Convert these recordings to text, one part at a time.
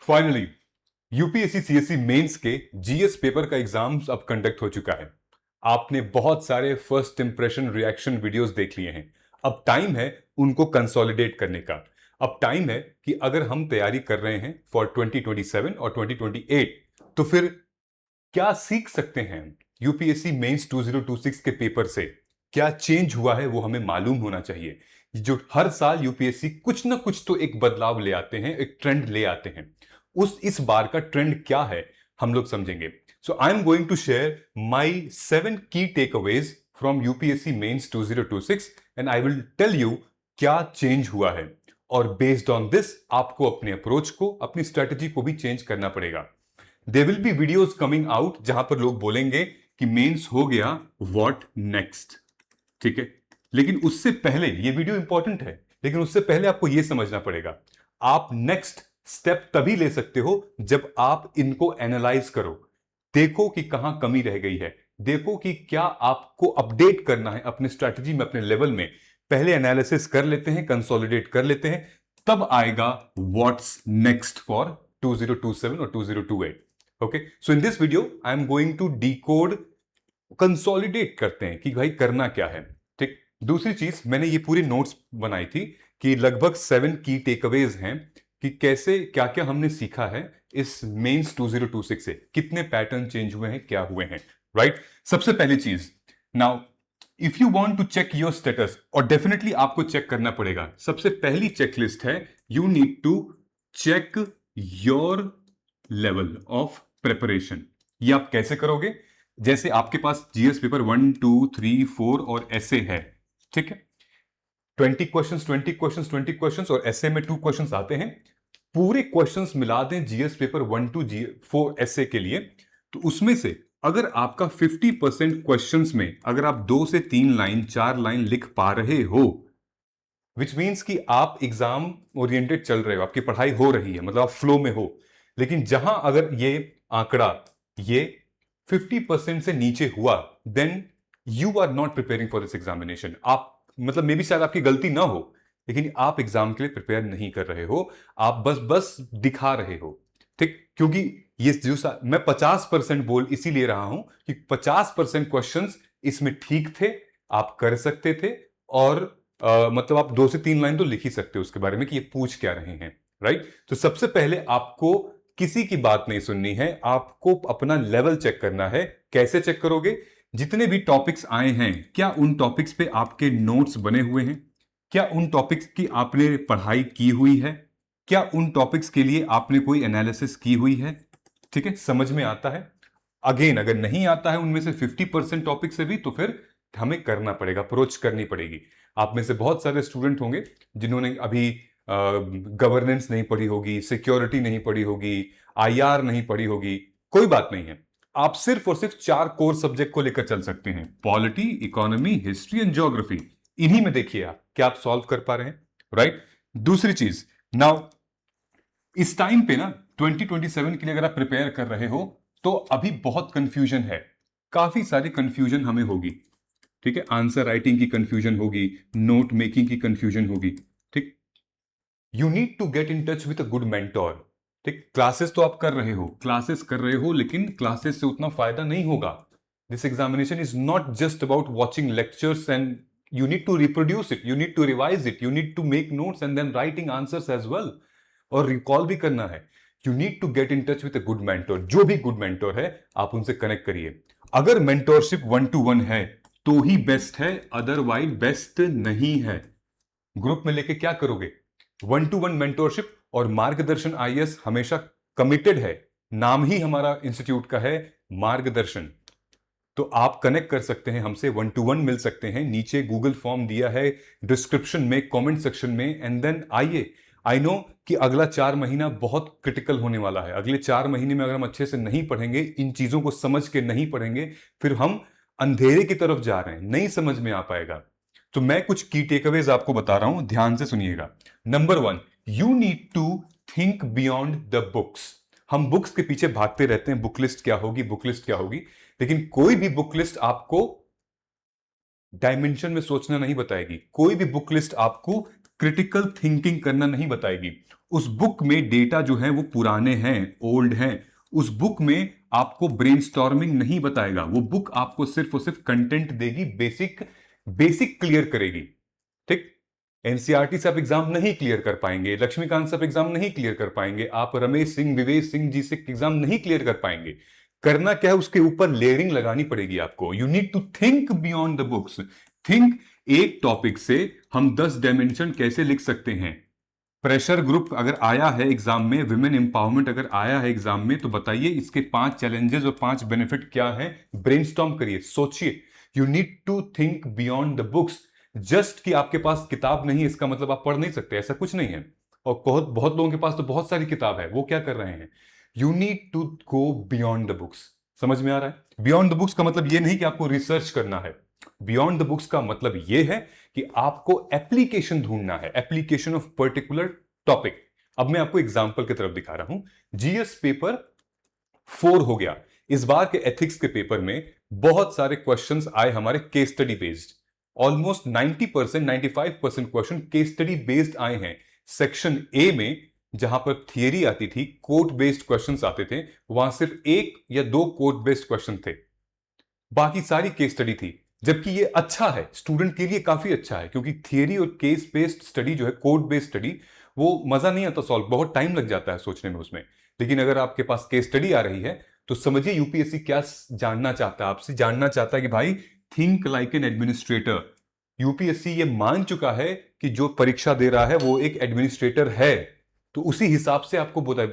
Finally UPSC CSC mains के GS paper का exams अब कंडक्ट हो चुका है। आपने बहुत सारे फर्स्ट इंप्रेशन रिएक्शन वीडियोस देख लिए हैं। अब टाइम है उनको कंसोलिडेट करने का। अब टाइम है कि अगर हम तैयारी कर रहे हैं फॉर 2027 और 2028 तो फिर क्या सीख सकते हैं यूपीएससी मेंस 2026 के पेपर से। क्या चेंज हुआ है वो हमें मालूम होना चाहिए। जो हर साल यूपीएससी कुछ ना कुछ तो एक बदलाव ले आते हैं, एक ट्रेंड ले आते हैं। इस बार का ट्रेंड क्या है हम लोग समझेंगे। So I am going to share my 7 की takeaways from UPSC mains 2026 and I will tell you क्या चेंज हुआ है। और बेस्ड ऑन दिस आपको अपने अप्रोच को, अपनी स्ट्रेटेजी को भी चेंज करना पड़ेगा। There will be videos coming out जहां पर लोग बोलेंगे कि मेंस हो गया, व्हाट नेक्स्ट। ठीक है, लेकिन उससे पहले ये वीडियो इंपॉर्टेंट है, लेकिन उससे पहले आपको यह समझना पड़ेगा आप नेक्स्ट स्टेप तभी ले सकते हो जब आप इनको एनालाइज करो। देखो कि कहां कमी रह गई है, देखो कि क्या आपको अपडेट करना है अपने स्ट्रैटेजी में, अपने लेवल में। पहले एनालिसिस कर लेते हैं, कंसोलिडेट कर लेते हैं, तब आएगा व्हाट्स नेक्स्ट फॉर 2027 और 2028। Okay, so in this video I am going to decode, consolidate करते हैं कि भाई करना क्या है। ठीक, दूसरी चीज मैंने ये पूरी नोट्स बनाई थी कि लगभग 7 की टेकअवेज हैं कि कैसे क्या क्या हमने सीखा है इस मेंस 2026 से, कितने पैटर्न चेंज हुए हैं, क्या हुए हैं। राइट, सबसे पहली चीज, now if you want to check your status, और डेफिनेटली आपको चेक करना पड़ेगा, सबसे पहली चेकलिस्ट है you need to check your level of preparation. ये आप कैसे करोगे? जैसे आपके पास जीएस पेपर 1 2 3 4 और ऐसे है, ठीक है, 20 क्वेश्चंस 20 क्वेश्चंस 20 क्वेश्चंस और ऐसे में 2 क्वेश्चंस आते हैं। पूरे क्वेश्चंस मिला दें जीएस पेपर 1 2 4 ऐसे के लिए, तो उसमें से अगर आपका 50% क्वेश्चंस में अगर आप 2 से 3 लाइन 4 लाइन लिख पा रहे हो, विच मीन्स कि आप एग्जाम ओरिएंटेड चल रहे हो, आपकी पढ़ाई हो रही है, मतलब आप फ्लो में हो। लेकिन जहां अगर ये आंकड़ा ये 50% से नीचे हुआ, then you are not preparing for this examination. आप मतलब मे बी शायद आपकी गलती ना हो, लेकिन आप एग्जाम के लिए प्रिपेयर नहीं कर रहे हो, आप बस बस दिखा रहे हो। ठीक, क्योंकि ये जो मैं 50% बोल इसीलिए रहा हूं कि 50% क्वेश्चंस इसमें ठीक थे, आप कर सकते थे, और मतलब आप 2 से 3 लाइन तो लिख ही सकते हो उसके बारे में कि ये पूछ क्या रहे हैं। राइट, तो सबसे पहले आपको किसी की बात नहीं सुननी है, आपको अपना लेवल चेक करना है। कैसे चेक करोगे? जितने भी टॉपिक्स आए हैं, क्या उन टॉपिक्स पे आपके नोट्स बने हुए हैं? क्या उन टॉपिक्स की आपने पढ़ाई की हुई है? क्या उन टॉपिक्स के लिए आपने कोई एनालिसिस की हुई है? ठीक है, समझ में आता है? अगेन, अगर नहीं आता है उनमें से 50% टॉपिक से भी, तो फिर हमें करना पड़ेगा, अप्रोच करनी पड़ेगी। आप में से बहुत सारे स्टूडेंट होंगे जिन्होंने अभी गवर्नेंस नहीं पढ़ी होगी, सिक्योरिटी नहीं पढ़ी होगी, आईआर नहीं पढ़ी होगी। कोई बात नहीं है, आप सिर्फ और सिर्फ 4 कोर सब्जेक्ट को लेकर चल सकते हैं, polity, economy, history and geography. इन्हीं में देखिए आप क्या आप सॉल्व कर पा रहे हैं। राइट, दूसरी चीज, नाउ इस टाइम पे ना 2027 के लिए अगर आप प्रिपेयर कर रहे हो तो अभी बहुत कंफ्यूजन है, काफी सारी कंफ्यूजन हमें होगी। ठीक है, आंसर राइटिंग की कंफ्यूजन होगी, नोट मेकिंग की कंफ्यूजन होगी। ठीक, you need to get in touch with a good mentor. ठीक, क्लासेस तो आप कर रहे हो, क्लासेस कर रहे हो, लेकिन क्लासेस से उतना फायदा नहीं होगा। This examination is not just about watching lectures and you need to reproduce it, you need to revise it, you need to make notes and then writing answers as well, और recall भी करना है। You need to get in touch with a good mentor. जो भी good mentor है आप उनसे connect करिए। अगर मेंटोरशिप 1-to-1 है तो ही बेस्ट है, अदरवाइज बेस्ट नहीं है। ग्रुप में लेके क्या करोगे? 1-to-1 मेंटोरशिप और मार्गदर्शन आईएएस हमेशा कमिटेड है, नाम ही हमारा इंस्टीट्यूट का है मार्गदर्शन। तो आप कनेक्ट कर सकते हैं हमसे, 1-to-1 मिल सकते हैं। नीचे गूगल फॉर्म दिया है, डिस्क्रिप्शन में, कमेंट सेक्शन में, एंड देन आइए। आई नो कि अगला 4 महीना बहुत क्रिटिकल होने वाला है। अगले 4 महीने में अगर हम अच्छे से नहीं पढ़ेंगे, इन चीजों को समझ के नहीं पढ़ेंगे, फिर हम अंधेरे की तरफ जा रहे हैं, नहीं समझ में आ पाएगा। तो मैं कुछ की टेकअवेज आपको बता रहा हूं, ध्यान से सुनिएगा। Number 1, you need to think beyond the books. हम बुक्स के पीछे भागते रहते हैं, बुक लिस्ट क्या होगी, बुक लिस्ट क्या होगी, लेकिन कोई भी बुक लिस्ट आपको डायमेंशन में सोचना नहीं बताएगी। कोई भी बुक लिस्ट आपको क्रिटिकल थिंकिंग करना नहीं बताएगी। उस बुक में डेटा जो है वो पुराने हैं, ओल्ड हैं। उस बुक में आपको ब्रेनस्टॉर्मिंग नहीं बताएगा। वो बुक आपको सिर्फ और सिर्फ कंटेंट देगी, बेसिक बेसिक क्लियर करेगी। ठीक। एनसीईआरटी से आप एग्जाम नहीं क्लियर कर पाएंगे, लक्ष्मीकांत से आप एग्जाम नहीं क्लियर कर पाएंगे, आप रमेश सिंह, विवेक सिंह जी से एग्जाम नहीं क्लियर कर पाएंगे। करना क्या है, उसके ऊपर लेयरिंग लगानी पड़ेगी आपको। You need to think beyond the books. Think, एक टॉपिक से हम 10 डायमेंशन कैसे लिख सकते हैं। प्रेशर ग्रुप अगर आया है एग्जाम में, विमेन एम्पावरमेंट अगर आया है एग्जाम में, तो बताइए इसके 5 चैलेंजेस और 5 बेनिफिट क्या हैं। ब्रेनस्टॉर्म करिए, सोचिए। You need to think beyond the books. Just कि आपके पास किताब नहीं है इसका मतलब आप पढ़ नहीं सकते, ऐसा कुछ नहीं है। और बहुत बहुत लोगों के पास तो बहुत सारी किताब है, वो क्या कर रहे हैं। You need to go beyond the books. समझ में आ रहा है। बियॉन्ड द बुक्स का मतलब ये नहीं कि आपको रिसर्च करना है। बियॉन्ड द बुक्स का मतलब ये है कि आपको एप्लीकेशन ढूंढना है, एप्लीकेशन ऑफ पर्टिकुलर टॉपिक। अब मैं आपको एग्जांपल की तरफ दिखा रहा हूं। जीएस पेपर 4 हो गया। इस बार के एथिक्स के पेपर में बहुत सारे क्वेश्चंस आए हमारे case study based. Almost 90%, 95% question case study based आए हैं। सेक्शन ए में जहां पर थियरी आती थी, कोट बेस्ड क्वेश्चंस आते थे, वहां सिर्फ 1 या 2 कोट बेस्ड क्वेश्चन थे, बाकी सारी केस स्टडी थी। जबकि ये अच्छा है, स्टूडेंट के लिए काफी अच्छा है, क्योंकि थियरी और केस बेस्ड स्टडी जो है, कोड बेस्ड स्टडी, वो मजा नहीं आता सॉल्व, बहुत टाइम लग जाता है सोचने में उसमें। लेकिन अगर आपके पास केस स्टडी आ रही है तो समझिए यूपीएससी क्या जानना चाहता है आपसे। जानना चाहता है कि भाई think like an administrator. UPSC ये मान चुका है कि जो परीक्षा दे रहा है वो एक एडमिनिस्ट्रेटर है, तो उसी हिसाब से आपको बता।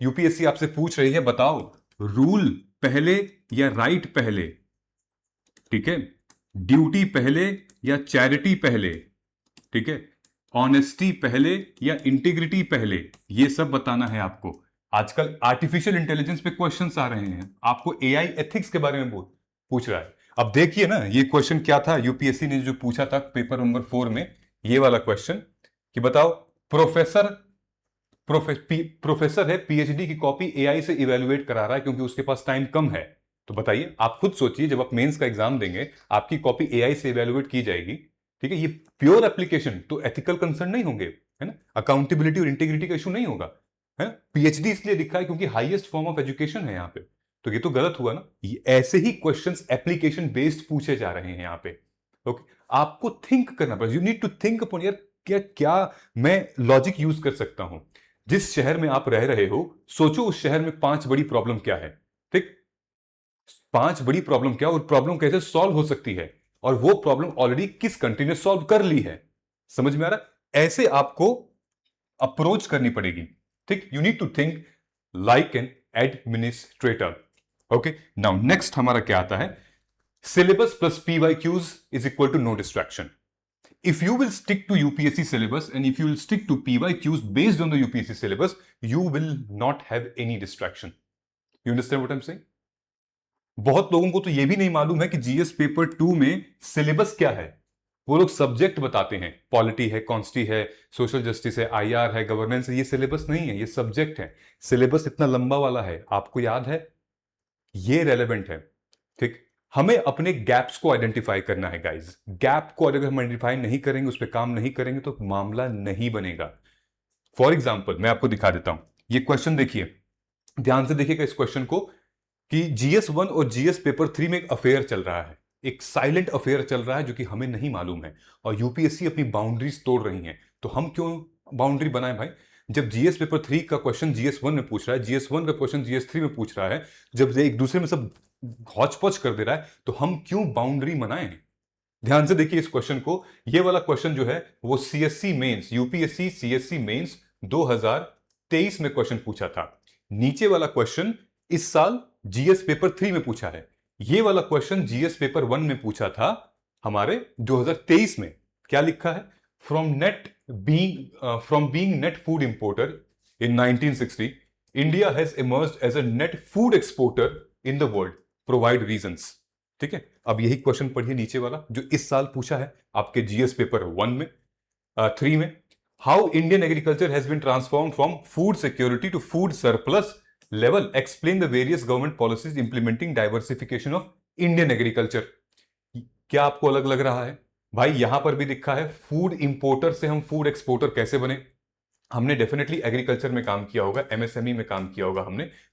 यूपीएससी आपसे पूछ रही है, बताओ रूल पहले या राइट पहले, ठीक है, ड्यूटी पहले या चैरिटी पहले, ठीक है, ऑनेस्टी पहले या इंटीग्रिटी पहले, ये सब बताना है आपको। आजकल आर्टिफिशियल इंटेलिजेंस पे क्वेश्चंस आ रहे हैं, आपको एआई एथिक्स के बारे में पूछ रहा है। अब देखिए ना, ये क्वेश्चन क्या था यूपीएससी ने जो पूछा था पेपर नंबर 4 में, ये वाला क्वेश्चन कि बताओ प्रोफेसर है, पीएचडी की कॉपी एआई से इवेलुएट करा रहा है क्योंकि उसके पास टाइम कम है। तो बताइए, आप खुद सोचिए, जब आप मेंस का एग्जाम देंगे आपकी कॉपी एआई से इवेलुएट की जाएगी, ठीक है, ये प्योर एप्लीकेशन, तो एथिकल कंसर्न नहीं होंगे, है ना, अकाउंटेबिलिटी और इंटीग्रिटी का इशू नहीं होगा, है। पीएचडी इसलिए लिखा है क्योंकि हाईएस्ट फॉर्म ऑफ एजुकेशन है यहाँ पे, तो ये तो गलत हुआ ना। ये ऐसे ही क्वेश्चंस एप्लीकेशन बेस्ड पूछे जा रहे हैं यहाँ पे। ओके, आपको थिंक करना पड़ेगा। You need to think upon, यार क्या क्या मैं लॉजिक यूज कर सकता हूं। जिस शहर में आप रह रहे हो, सोचो उस शहर में 5 बड़ी प्रॉब्लम क्या है, ठीक, 5 बड़ी प्रॉब्लम क्या और प्रॉब्लम कैसे सॉल्व हो सकती है, और वो प्रॉब्लम ऑलरेडी किस कंट्री ने सॉल्व कर ली है। समझ में आ रहा। ऐसे आपको अप्रोच करनी पड़ेगी, ठीक। You need to think like an administrator. Okay, now next हमारा क्या आता है, syllabus plus PYQs is equal to no distraction. If you will stick to UPSC syllabus and if you will stick to PYQs based on the UPSC syllabus, you will not have any distraction. You understand what I'm saying? बहुत लोगों को तो यह भी नहीं मालूम है कि जीएस पेपर 2 में सिलेबस क्या है। वो लोग सब्जेक्ट बताते हैं, पॉलिटी है, कॉन्स्टी है, सोशल जस्टिस है, आईआर है, गवर्नेंस है, ये सिलेबस नहीं है, ये सब्जेक्ट है। सिलेबस इतना लंबा वाला है, आपको याद है, ये रेलेवेंट है, ठीक। हमें अपने गैप्स को आइडेंटिफाई करना है गाइस। गैप को अगर हम आइडेंटिफाई नहीं करेंगे, उस पर काम नहीं करेंगे, तो मामला नहीं बनेगा। फॉर एग्जाम्पल मैं आपको दिखा देता हूं, ये क्वेश्चन देखिए, ध्यान से देखिएगा इस क्वेश्चन को, कि जीएस 1 और जीएस पेपर 3 में एक अफेयर चल रहा है, एक साइलेंट अफेयर चल रहा है जो कि हमें नहीं मालूम है, और यूपीएससी अपनी बाउंड्रीज तोड़ रही है। तो हम क्यों बाउंड्री बनाए भाई। जब जीएस पेपर 3 का क्वेश्चन जीएस 1 में पूछ रहा है, जीएस 1 का क्वेश्चन जीएस 3 में पूछ रहा है, जब एक दूसरे में सब हौच पौच कर दे रहा है, तो हम क्यों बाउंड्री बनाएं। ध्यान से देखिए इस क्वेश्चन को। ये वाला क्वेश्चन जो है वो CSC mains, UPSC CSC mains 2023 में क्वेश्चन पूछा था। नीचे वाला क्वेश्चन इस साल जीएस पेपर 3 में पूछा है। ये वाला क्वेश्चन जीएस पेपर 1 में पूछा था हमारे 2023 में। क्या लिखा है, from being net food importer in 1960 India has emerged as a net food exporter in the world, provide reasons. ठीक है, अब यही क्वेश्चन पढ़िए नीचे वाला जो इस साल पूछा है आपके जीएस पेपर 3 में। How Indian agriculture has been transform from food security to food surplus level, explain the various government policies implementing diversification of Indian agriculture. क्या आपको अलग लग रहा है? भाई यहां पर भी लिखा है फूड इंपोर्टर से हम फूड एक्सपोर्टर कैसे बने। हमने डेफिनेटली एग्रीकल्चर में काम किया होगा, एमएसएमई में काम किया होगा,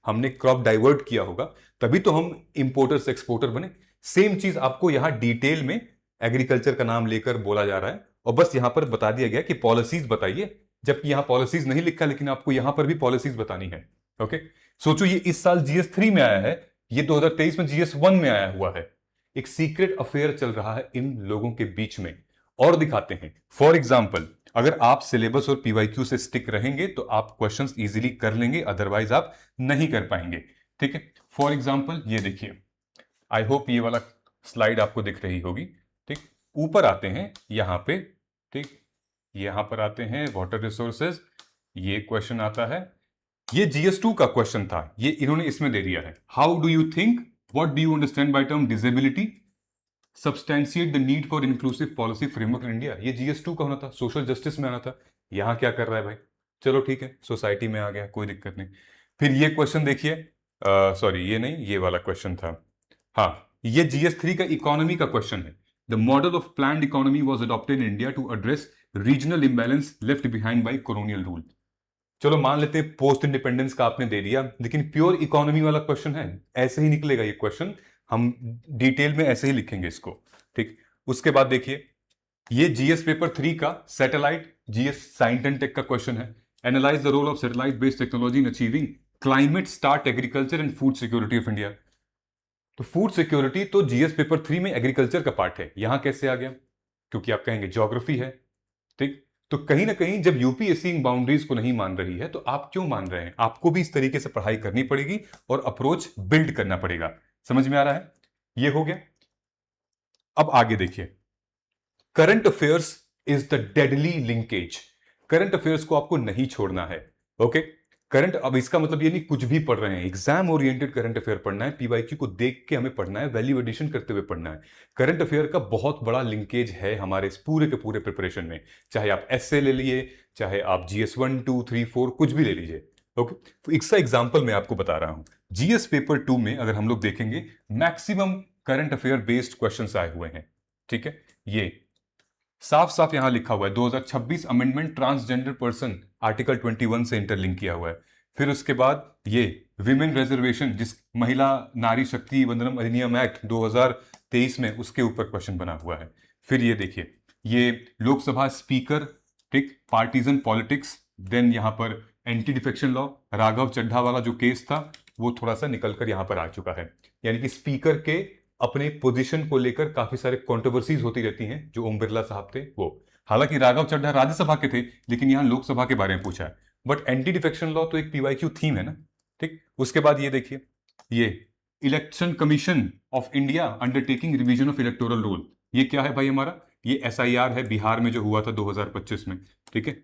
हमने क्रॉप डाइवर्ट किया होगा, तभी तो हम इंपोर्टर से एक्सपोर्टर बने। सेम चीज आपको यहां डिटेल में एग्रीकल्चर का नाम लेकर बोला जा रहा है, और बस यहां पर बता दिया गया कि पॉलिसीज बताइए, जबकि यहां पॉलिसीज नहीं लिखा, लेकिन आपको यहां पर भी पॉलिसीज बतानी है। ओके, सोचो ये इस साल GS3 में आया है, ये 2023 में GS1 में आया हुआ है। एक सीक्रेट अफेयर चल रहा है इन लोगों के बीच में। और दिखाते हैं, फॉर एग्जाम्पल अगर आप सिलेबस और पीवाईक्यू से स्टिक रहेंगे तो आप क्वेश्चंस इजीली कर लेंगे, अदरवाइज आप नहीं कर पाएंगे। ठीक है, फॉर एग्जाम्पल ये देखिए, आई होप ये वाला स्लाइड आपको दिख रही होगी। ठीक, ऊपर आते हैं यहां पे, ठीक, यहां पर आते हैं वाटर रिसोर्सेज, ये क्वेश्चन आता है, ये GS2 का क्वेश्चन था, ये इन्होंने इसमें दे दिया है। How do you think, what do you understand by term disability, substantiate the need for inclusive policy framework in India. ये GS2 का होना था, सोशल जस्टिस में आना था। यहां क्या कर रहा है भाई, चलो ठीक है, सोसाइटी में आ गया, कोई दिक्कत नहीं। फिर ये क्वेश्चन देखिए, सॉरी ये नहीं, ये वाला क्वेश्चन था, हाँ, ये GS3 का इकोनॉमी का क्वेश्चन है। The model of planned economy was adopted in India to address regional imbalance left behind by colonial rule. चलो मान लेते हैं पोस्ट इंडिपेंडेंस का आपने दे दिया, लेकिन प्योर इकोनॉमी वाला क्वेश्चन है, ऐसे ही निकलेगा ये क्वेश्चन, हम डिटेल में ऐसे ही लिखेंगे इसको। ठीक, उसके बाद देखिए, ये GS पेपर 3 का satellite GS science and tech का क्वेश्चन है। Analyse the role of satellite based technology in achieving climate start agriculture and food security of India. तो फूड सिक्योरिटी तो GS पेपर 3 में एग्रीकल्चर का पार्ट है, यहां कैसे आ गया, क्योंकि आप कहेंगे ज्योग्राफी है। ठीक, तो कहीं ना कहीं जब यूपीएससी इन बाउंड्रीज को नहीं मान रही है तो आप क्यों मान रहे हैं, आपको भी इस तरीके से पढ़ाई करनी पड़ेगी और अप्रोच बिल्ड करना पड़ेगा। समझ में आ रहा है, ये हो गया। अब आगे देखिए, current affairs is the deadly linkage. Current affairs को आपको नहीं छोड़ना है। ओके, करंट, अब इसका मतलब ये नहीं कुछ भी पढ़ रहे हैं, एग्जाम ओरिएंटेड करंट अफेयर पढ़ना है, पीवाईक्यू को देख के हमें पढ़ना है, वैल्यू एडिशन करते हुए पढ़ना है। करंट अफेयर का बहुत बड़ा लिंकेज है हमारे इस पूरे के पूरे प्रिपरेशन में, चाहे आप एसए ले लिए, चाहे आप GS1 2 3 4 कुछ भी ले लीजिए। ओके, तो इसका एग्जाम्पल मैं आपको बता रहा हूं। GS पेपर 2 में अगर हम लोग देखेंगे, maximum current affair based question आए हुए हैं। ठीक है, ये साफ साफ यहां लिखा हुआ है 2026 अमेंडमेंट ट्रांसजेंडर पर्सन आर्टिकल 21 से इंटरलिंक किया हुआ है। फिर उसके बाद ये विमेन रिजर्वेशन, जिस महिला नारी शक्ति वंदनम अधिनियम एक्ट 2023 में, उसके ऊपर क्वेश्चन बना हुआ है। फिर ये देखिए, ये लोकसभा स्पीकर, ठीक, पार्टीजन पॉलिटिक्स, देन यहां पर anti defection law, Raghav Chadha वाला जो केस था वो थोड़ा सा निकलकर यहां पर आ चुका है। यानी कि स्पीकर के अपने पोजीशन को लेकर काफी सारे कंट्रोवर्सीज होती रहती हैं, जो ओम बिरला साहब थे वो, हालांकि राघव चड्ढा राज्यसभा के थे, लेकिन यहां लोकसभा के बारे में पूछा है। बट एंटी डिफेक्शन लॉ तो एक पीवाईक्यू थीम है ना। ठीक, उसके बाद ये देखिए, ये election commission of India undertaking revision of electoral rule, ये क्या है भाई हमारा, ये SIR है बिहार में जो हुआ था 2025 में। ठीक है,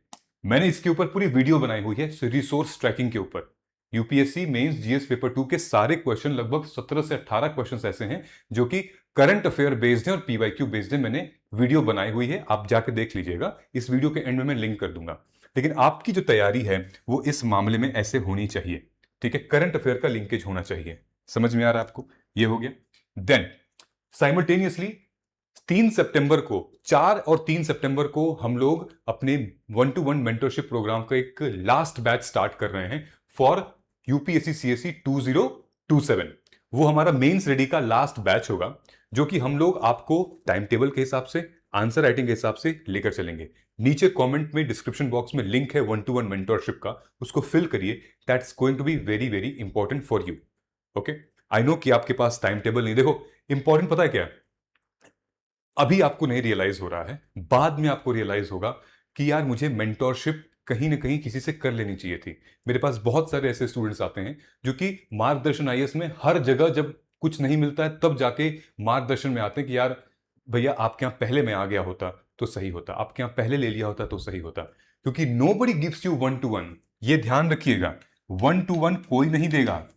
मैंने इसके ऊपर पूरी वीडियो बनाई हुई है रिसोर्स ट्रैकिंग के ऊपर। यूपीएससी मेंस GS पेपर 2 के सारे क्वेश्चन, लगभग 17 से 18 क्वेश्चंस ऐसे हैं जो कि करंट अफेयर बेस्ड हैं और पीवाईक्यू बेस्ड हैं। मैंने वीडियो बनाई हुई है, आप जाके देख लीजिएगा, इस वीडियो के एंड में मैं लिंक कर दूंगा। लेकिन आपकी जो तैयारी है वो इस मामले में ऐसे होनी चाहिए। ठीक है, करंट अफेयर का लिंकेज होना चाहिए। समझ में आ रहा है आपको, ये हो गया। देन साइमल्टेनियसली 3 सितंबर को, 4 और 3 सितंबर को हम लोग अपने 1-to-1 मेंटरशिप प्रोग्राम का एक लास्ट बैच स्टार्ट कर रहे हैं फॉर यूपीएससी CSE 2027। वो हमारा मेंस रेडी का लास्ट बैच होगा, जो कि हम लोग आपको टाइम टेबल के हिसाब से, आंसर राइटिंग के हिसाब से लेकर चलेंगे। नीचे कमेंट में, डिस्क्रिप्शन बॉक्स में लिंक है 1-to-1 मेंटरशिप का, उसको फिल करिए। That's going to be very very important for you. Okay, I know कि आपके पास टाइम टेबल नहीं, देखो इंपॉर्टेंट पता है क्या, अभी आपको नहीं रियलाइज हो रहा है, बाद में आपको रियलाइज होगा कि यार मुझे मेंटरशिप कहीं ना कहीं किसी से कर लेनी चाहिए थी। मेरे पास बहुत सारे ऐसे स्टूडेंट्स आते हैं जो कि मार्गदर्शन IAS में हर जगह जब कुछ नहीं मिलता है तब जाके मार्गदर्शन में आते हैं कि यार भैया आपके यहाँ पहले मैं आ गया होता तो सही होता, आपके यहाँ पहले ले लिया होता तो सही होता। क्योंकि नोबडी गिव्स यू 1-to-1, ये ध्यान रखिएगा, 1-to-1 कोई नहीं देगा।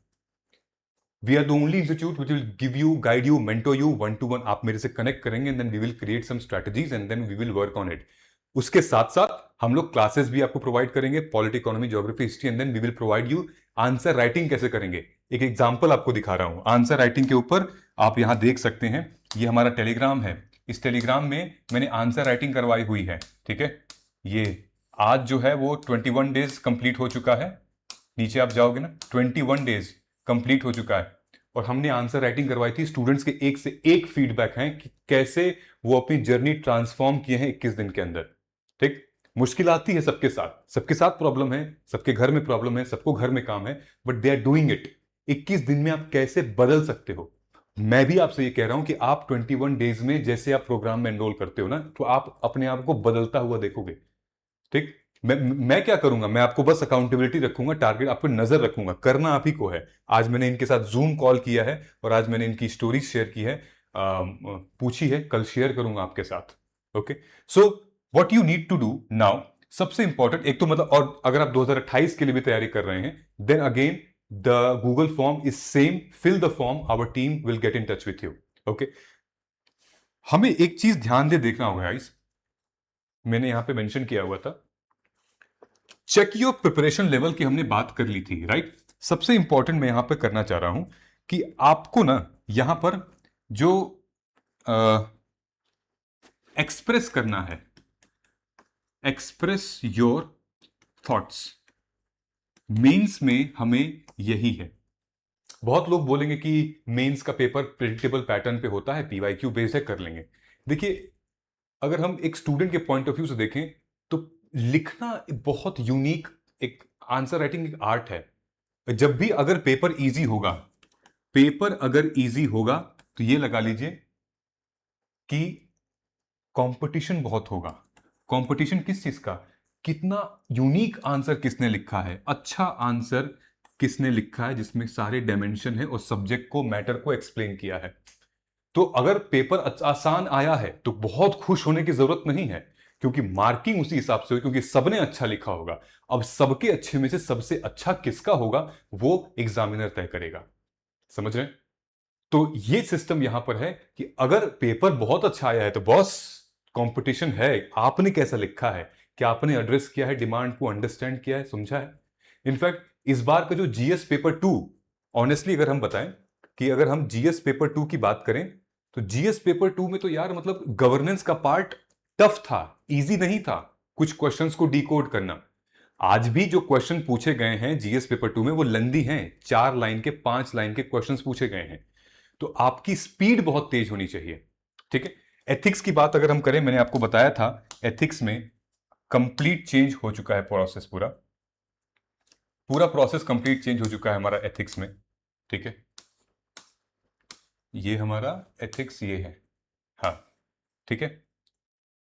We are the only institute which will give you, guide you, mentor you 1-to-1। आप मेरे से कनेक्ट करेंगे, and then we will create some strategies and then we will work on it। उसके साथ साथ हम लोग क्लासेस भी आपको प्रोवाइड करेंगे, polity, economy, geography, history, and then we will provide you answer writing कैसे करेंगे। एक एग्जांपल आपको दिखा रहा हूं आंसर राइटिंग के ऊपर, आप यहां देख सकते हैं, ये हमारा टेलीग्राम है, इस टेलीग्राम में मैंने आंसर राइटिंग करवाई हुई है, ठीक है। ये आज जो है वो 21 डेज कंप्लीट हो चुका है। नीचे आप जाओगे ना, 21 डेज कंप्लीट हो चुका है और हमने आंसर राइटिंग करवाई थी। स्टूडेंट्स के एक से एक फीडबैक हैं कि कैसे वो अपनी जर्नी ट्रांसफॉर्म किए हैं 21 दिन के अंदर, ठीक। मुश्किल आती है सबके साथ प्रॉब्लम है, सबके घर में प्रॉब्लम है, सबको घर में काम है, but they are doing it. 21 दिन में आप कैसे बदल सकते हो। मैं भी आपसे ये कह रहा हूं कि आप 21 डेज में जैसे आप प्रोग्राम में एनरोल करते हो ना, तो आप अपने आप को बदलता हुआ देखोगे, ठीक। मैं क्या करूंगा, मैं आपको बस अकाउंटेबिलिटी रखूंगा, टारगेट आप पे नजर रखूंगा, करना आप ही को है। आज मैंने इनके साथ जूम कॉल किया है और आज मैंने इनकी स्टोरीज शेयर की है, पूछी है, कल शेयर करूंगा आपके साथ। Okay, so what you need to do now, सबसे इंपॉर्टेंट एक तो मतलब, और अगर आप 2028 के लिए भी तैयारी कर रहे हैं, then again the Google form is same, fill the form, our team will get in touch with you. Okay, हमें एक चीज ध्यान दे देखना होगा गाइस, मैंने यहां पे मेंशन किया हुआ था, चेक योर प्रिपरेशन लेवल की हमने बात कर ली थी, राइट। सबसे इंपॉर्टेंट मैं यहां पर करना चाह रहा हूं कि आपको ना यहां पर जो एक्सप्रेस करना है, एक्सप्रेस योर थॉट्स, मेंस में हमें यही है। बहुत लोग बोलेंगे कि मेंस का पेपर प्रेडिक्टेबल पैटर्न पे होता है, पीवाईक्यू बेस्ड है, कर लेंगे। देखिए, अगर हम एक स्टूडेंट के पॉइंट ऑफ व्यू से देखें तो लिखना बहुत यूनिक, एक आंसर राइटिंग एक आर्ट है। जब भी अगर पेपर इजी होगा, पेपर अगर इजी होगा तो ये लगा लीजिए कि कंपटीशन बहुत होगा। कंपटीशन किस चीज का, कितना यूनिक आंसर किसने लिखा है, अच्छा आंसर किसने लिखा है जिसमें सारे डायमेंशन है और सब्जेक्ट को, मैटर को एक्सप्लेन किया है। तो अगर पेपर आसान आया है तो बहुत खुश होने की जरूरत नहीं है, क्योंकि मार्किंग उसी हिसाब से होगी, क्योंकि सबने अच्छा लिखा होगा। अब सबके अच्छे में से सबसे अच्छा किसका होगा वो एग्जामिनर तय करेगा, समझ रहे हैं। तो ये सिस्टम यहां पर है कि अगर पेपर बहुत अच्छा आया है तो बॉस कंपटीशन है, आपने कैसा लिखा है, क्या आपने एड्रेस किया है डिमांड को, अंडरस्टैंड किया है, समझा है। इनफैक्ट इस बार का जो जीएस पेपर 2, ऑनेस्टली अगर हम बताएं कि अगर हम जीएस पेपर 2 की बात करें तो जीएस पेपर 2 में तो यार मतलब गवर्नेंस का पार्ट टफ था, इजी नहीं था कुछ क्वेश्चंस को डिकोड करना। आज भी जो क्वेश्चन पूछे गए हैं जीएस पेपर 2 में वो लंदी हैं, 4 लाइन के 5 लाइन के क्वेश्चंस पूछे गए हैं। तो आपकी स्पीड बहुत तेज होनी चाहिए, ठीक है। एथिक्स की बात अगर हम करें, मैंने आपको बताया था एथिक्स में कंप्लीट चेंज हो चुका है प्रोसेस, पूरा पूरा प्रोसेस कंप्लीट चेंज हो चुका है हमारा एथिक्स में, ठीक है। ये हमारा एथिक्स ये है, हाँ, ठीक है।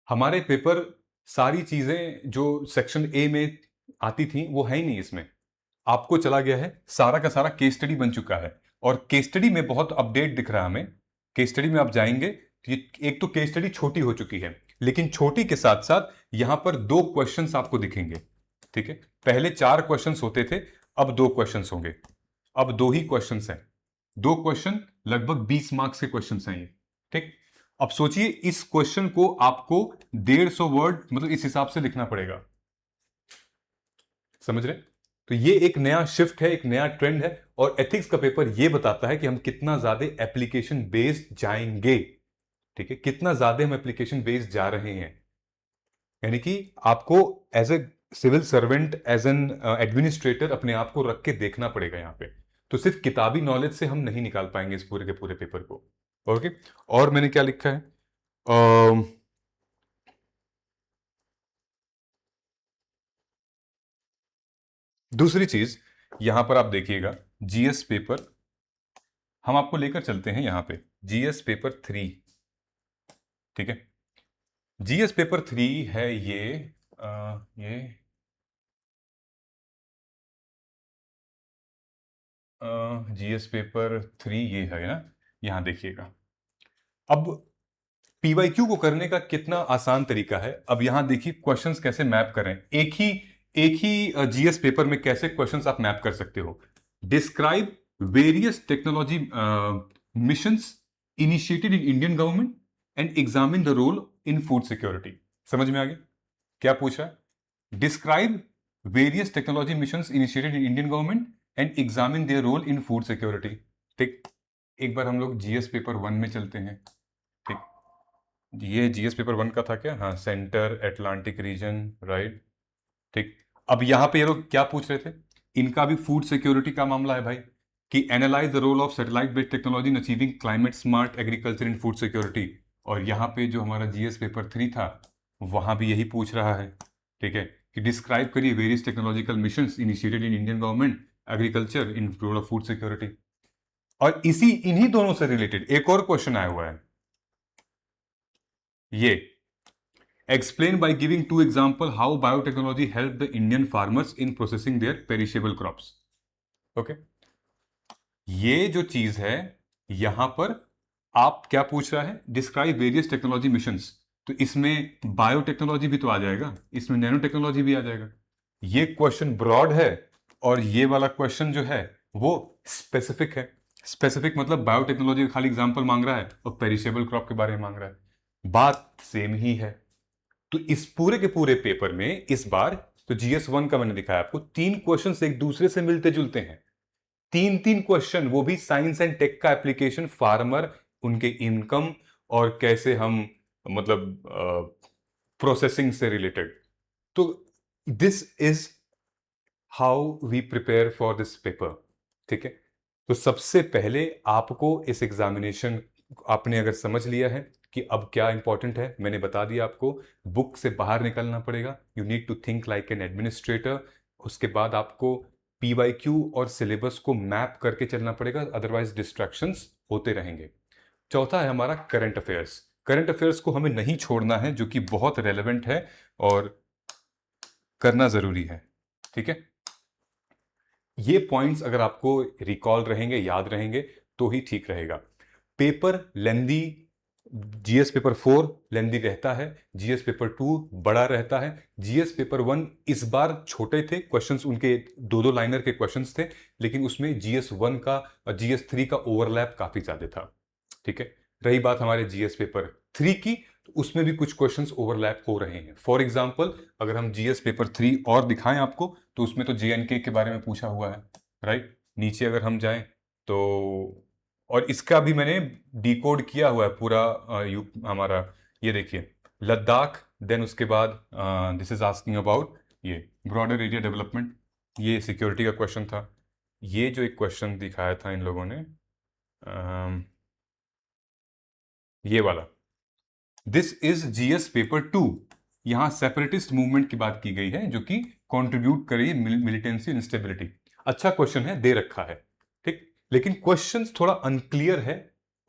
हमारे पेपर सारी चीजें जो सेक्शन ए में आती थी वो है ही नहीं इसमें, आपको चला गया है, सारा का सारा केस स्टडी बन चुका है। और केस स्टडी में बहुत अपडेट दिख रहा है हमें। केस स्टडी में आप जाएंगे तो ये एक तो केस स्टडी छोटी हो चुकी है, लेकिन छोटी के साथ साथ यहां पर 2 क्वेश्चंस आपको दिखेंगे, ठीक है। पहले 4 क्वेश्चंस होते थे, अब 2 क्वेश्चंस होंगे, अब 2 ही क्वेश्चंस हैं। 2 क्वेश्चन लगभग 20 मार्क्स के क्वेश्चंस हैं ये, ठीक। अब सोचिए इस क्वेश्चन को आपको 150 वर्ड मतलब इस हिसाब से लिखना पड़ेगा, समझ रहे। तो ये एक नया शिफ्ट है, एक नया ट्रेंड है, और एथिक्स का पेपर ये बताता है कि हम कितना ज्यादा एप्लीकेशन बेस्ड जाएंगे, ठीक है, कितना ज्यादा हम एप्लीकेशन बेस्ड जा रहे हैं। यानी कि आपको as a civil servant, as an administrator अपने आप को रख के देखना पड़ेगा यहां पे। तो सिर्फ किताबी नॉलेज से हम नहीं निकाल पाएंगे इस पूरे के पूरे पेपर को। ओके, और मैंने क्या लिखा है, दूसरी चीज यहां पर आप देखिएगा, जीएस पेपर हम आपको लेकर चलते हैं यहां पे, जीएस पेपर 3, ठीक है। जीएस पेपर 3 है ये जीएस पेपर 3 ये है ना, यहां देखिएगा। अब पीवाईक्यू को करने का कितना आसान तरीका है, अब यहां देखिए क्वेश्चंस कैसे मैप करें, एक ही जीएस पेपर में कैसे क्वेश्चंस आप मैप कर सकते हो। Describe various technology missions initiated in Indian government and examine the role in food security. समझ में आ गया क्या पूछा है, describe various technology missions initiated in Indian government and examine their role in food security, ठीक। एक बार हम लोग जीएस पेपर 1 में चलते हैं, ठीक। ये जीएस पेपर 1 का था क्या? हाँ, सेंटर अटलांटिक रीजन, राइट, ठीक। अब यहां पे ये लोग क्या पूछ रहे थे? इनका भी फूड सिक्योरिटी का मामला है भाई, कि analyse the role of satellite based technology in achieving climate smart agriculture in food security. और यहाँ पे जो हमारा जीएस पेपर 3 था, वहां भी यही पूछ रहा है, ठीक है, कि डिस्क्राइब करिए various technological missions initiated in Indian government agriculture in role of food security. और इन्हीं दोनों से रिलेटेड एक और क्वेश्चन आया हुआ है, ये explain by giving two example how biotechnology help the Indian farmers in processing their perishable crops. Okay, ये जो चीज है यहां पर आप क्या पूछ रहा है? Describe various technology missions. तो इसमें बायोटेक्नोलॉजी भी तो आ जाएगा, इसमें नैनो टेक्नोलॉजी भी आ जाएगा। ये क्वेश्चन ब्रॉड है और ये वाला क्वेश्चन जो है वो स्पेसिफिक है। स्पेसिफिक मतलब बायोटेक्नोलॉजी का खाली एग्जांपल मांग रहा है और पेरिशेबल क्रॉप के बारे में मांग रहा है, बात सेम ही है। तो इस पूरे के पूरे पेपर में इस बार तो GS1 का मैंने दिखाया आपको, 3 क्वेश्चन एक दूसरे से मिलते जुलते हैं, 3 क्वेश्चन, वो भी साइंस एंड टेक का एप्लीकेशन, फार्मर, उनके इनकम और कैसे हम मतलब प्रोसेसिंग से रिलेटेड। तो this is how we prepare for this paper, ठीक है। तो सबसे पहले आपको इस एग्जामिनेशन, आपने अगर समझ लिया है कि अब क्या इंपॉर्टेंट है, मैंने बता दिया आपको, बुक से बाहर निकलना पड़ेगा, you need to think like an administrator. उसके बाद आपको PYQ और सिलेबस को मैप करके चलना पड़ेगा, अदरवाइज डिस्ट्रैक्शंस होते रहेंगे। चौथा है हमारा करंट अफेयर्स। करंट अफेयर्स को हमें नहीं छोड़ना है, जो कि बहुत रेलेवेंट है और करना जरूरी है, ठीक है। ये पॉइंट्स अगर आपको रिकॉल रहेंगे, याद रहेंगे, तो ही ठीक रहेगा। पेपर लेंदी, जीएस पेपर 4 लेंदी रहता है, जीएस पेपर 2 बड़ा रहता है, जीएस पेपर 1 इस बार छोटे थे क्वेश्चंस, उनके 2-2 लाइनर के क्वेश्चंस थे, लेकिन उसमें GS1 का और GS3 का ओवरलैप काफी ज्यादा था, ठीक है। रही बात हमारे जीएस पेपर 3 की, तो उसमें भी कुछ क्वेश्चंस ओवरलैप हो रहे हैं। फॉर एग्जांपल अगर हम जीएस पेपर 3 और दिखाएं आपको, तो उसमें तो JNK के बारे में पूछा हुआ है, राइट। नीचे अगर हम जाएं तो, और इसका भी मैंने डिकोड किया हुआ है पूरा, हमारा ये देखिए लद्दाख, देन उसके बाद दिस इज आस्किंग अबाउट ये ब्रॉडर एरिया डेवलपमेंट, ये सिक्योरिटी का क्वेश्चन था। ये जो एक क्वेश्चन दिखाया था इन लोगों ने, ये वाला, दिस इज जीएस पेपर 2, यहां सेपरेटिस्ट मूवमेंट की बात की गई है, जो कि कंट्रीब्यूट करी मिलिटेंसी इंस्टेबिलिटी। अच्छा क्वेश्चन है, दे रखा है, ठीक, लेकिन क्वेश्चन थोड़ा अनक्लियर है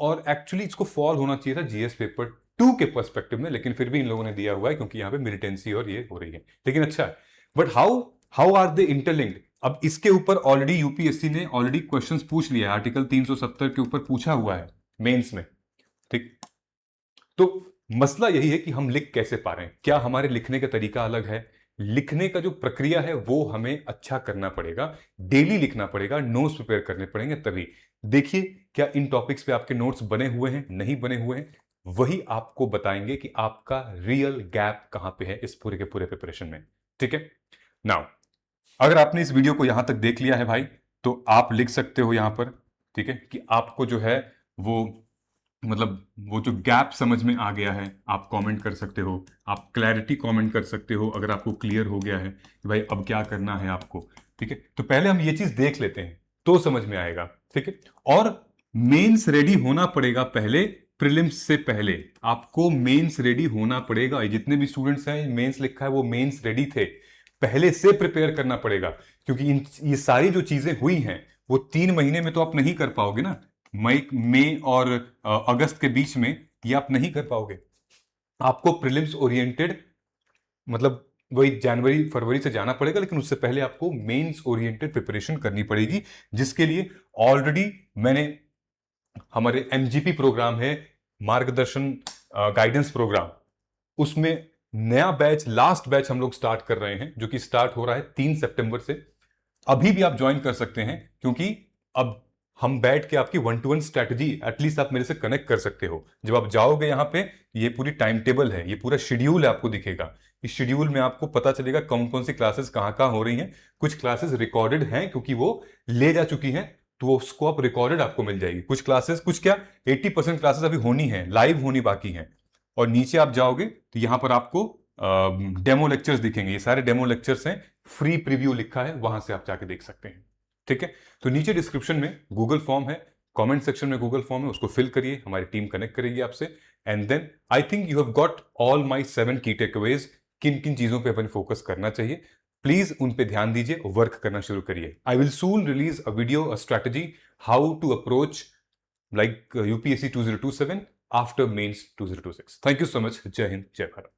और एक्चुअली इसको फॉल होना चाहिए था जीएस पेपर 2 के पर्सपेक्टिव में, लेकिन फिर भी इन लोगों ने दिया हुआ है क्योंकि यहां पे मिलिटेंसी और ये हो रही है, लेकिन अच्छा है। But how how are they interlinked? अब इसके ऊपर ऑलरेडी यूपीएससी ने ऑलरेडी क्वेश्चंस पूछ लिया है, आर्टिकल 370 के ऊपर पूछा हुआ है मेंस में, ठीक। तो मसला यही है कि हम लिख कैसे पा रहे हैं, क्या हमारे लिखने का तरीका अलग है? लिखने का जो प्रक्रिया है वो हमें अच्छा करना पड़ेगा, डेली लिखना पड़ेगा, नोट्स प्रिपेयर करने पड़ेंगे तभी। देखिए क्या इन टॉपिक्स पे आपके नोट्स बने हुए हैं, नहीं बने हुए हैं, वही आपको बताएंगे कि आपका रियल गैप कहां पे है इस पूरे के पूरे प्रिपरेशन में, ठीक है। नाउ अगर आपने इस वीडियो को यहां तक देख लिया है भाई, तो आप लिख सकते हो यहां पर, ठीक है, कि आपको जो है वो मतलब वो जो गैप समझ में आ गया है। आप कमेंट कर सकते हो, आप क्लैरिटी कमेंट कर सकते हो अगर आपको क्लियर हो गया है कि भाई अब क्या करना है आपको, ठीक है। तो पहले हम ये चीज देख लेते हैं तो समझ में आएगा, ठीक है। और मेंस रेडी होना पड़ेगा पहले, प्रीलिम्स से पहले आपको मेंस रेडी होना पड़ेगा। जितने भी स्टूडेंट्स हैं मेंस लिखा है वो मेंस रेडी थे, पहले से प्रिपेयर करना पड़ेगा, क्योंकि ये सारी जो चीजें हुई हैं वो 3 महीने में तो आप नहीं कर पाओगे ना, मई और अगस्त के बीच में ये आप नहीं कर पाओगे। आपको प्रीलिम्स ओरिएंटेड मतलब वही जनवरी फरवरी से जाना पड़ेगा, लेकिन उससे पहले आपको मेंस ओरिएंटेड प्रिपरेशन करनी पड़ेगी, जिसके लिए ऑलरेडी मैंने हमारे MGP प्रोग्राम है, मार्गदर्शन गाइडेंस प्रोग्राम, उसमें नया बैच, लास्ट बैच हम लोग स्टार्ट कर रहे हैं, जो कि स्टार्ट हो रहा है 3 सितंबर से। अभी भी आप ज्वाइन कर सकते हैं, क्योंकि अब हम बैठ के आपकी 1-to-1 स्ट्रैटेजी एटलीस्ट आप मेरे से कनेक्ट कर सकते हो। जब आप जाओगे यहां पे, ये पूरी टाइम टेबल है, ये पूरा शेड्यूल है, आपको दिखेगा। इस शेड्यूल में आपको पता चलेगा कौन कौन सी क्लासेस कहां कहां हो रही हैं। कुछ क्लासेस रिकॉर्डेड हैं क्योंकि वो ले जा चुकी हैं, तो उसको आप रिकॉर्डेड आपको मिल जाएगी। कुछ क्लासेस, कुछ क्या 80% क्लासेस अभी होनी है, लाइव होनी बाकी हैं, और नीचे आप जाओगे तो यहां पर आपको डेमो लेक्चर्स दिखेंगे। ये सारे डेमो लेक्चर्स हैं, फ्री प्रीव्यू लिखा है, वहां से आप जाके देख सकते हैं। ठीक है, तो नीचे डिस्क्रिप्शन में गूगल फॉर्म है, कमेंट सेक्शन में गूगल फॉर्म है, उसको फिल करिए, हमारी टीम कनेक्ट करेगी आपसे। And then I think you have got all my 7 की टेकअवेज, किन किन चीजों पे अपन फोकस करना चाहिए। प्लीज उन पे ध्यान दीजिए, वर्क करना शुरू करिए। I will soon release a video, a strategy, how to approach like UPSC 2027 after mains 2026. Thank you so much. Jai Hind, Jai Bharat.